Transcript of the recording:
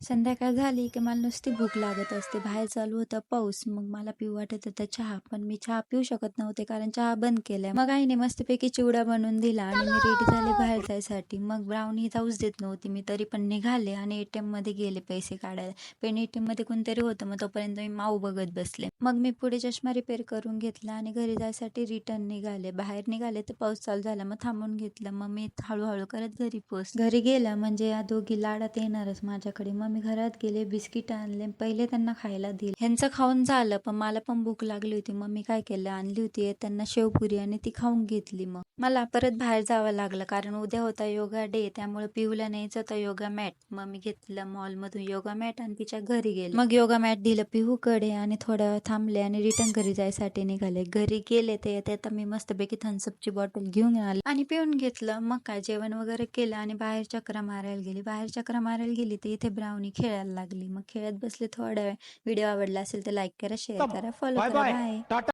संध्याकाळ झाली की मला नुसती भूक लागत असते. बाहेर चालू होता पाऊस. मग मला पिऊ वाटत होता चहा. पण मी चहा पिऊ शकत नव्हते कारण चहा बंद केलाय. मग आईने मस्तपैकी चिवडा बनवून दिला आणि मी रेडी झाले बाहेर जायसाठी. मग ब्राउनी जाऊच देत नव्हती. मी तरी पण निघाले आणि ATM मध्ये गेले पैसे काढायला. पण ATM मध्ये कोणतरी होतं. मग तोपर्यंत मी माऊ बघत बसले. मग मी पुढे चष्मा रिपेअर करून घेतला आणि घरी जायसाठी रिटर्न निघाले. बाहेर निघाले तर पाऊस चालू झाला. मग थांबून घेतलं. मग मी हळूहळू करत घरी पोहोचले. घरी गेला म्हणजे या दोघी लाडात येणारच माझ्याकडे. मग मी घरात गेले, बिस्किट आणले, पहिले त्यांना खायला दिले. ह्यांचं खाऊन झालं पण मला पण भूक लागली होती. मग मी काय केलं, आणली होती त्यांना शेवपुरी आणि ती खाऊन घेतली. मग मला परत बाहेर जावं लागलं कारण उद्या होता योगा डे. त्यामुळे पिऊला न्यायचं होतं योगा मॅट. मग मी घेतलं मॉल मधून योगा मॅट आणि तिच्या घरी गेले. मग योगा मॅट दिलं पिहूकडे आणि थोड्या वेळ थांबले आणि रिटर्न घरी जायसाठी निघाले. घरी गेले ते आता मी मस्तपैकी थम्सअपची बॉटल घेऊन आले आणि पिऊन घेतलं. मग काय जेवण वगैरे केलं आणि बाहेर चक्रा मारायला गेली. बाहेर चक्रा मारायला गेली तर इथे ब्राउनी खेळायला लागली. मग खेळत बसले थोड्या वेळ. व्हिडिओ आवडला असेल तर लाईक करा, शेअर करा, फॉलो करा. बाय.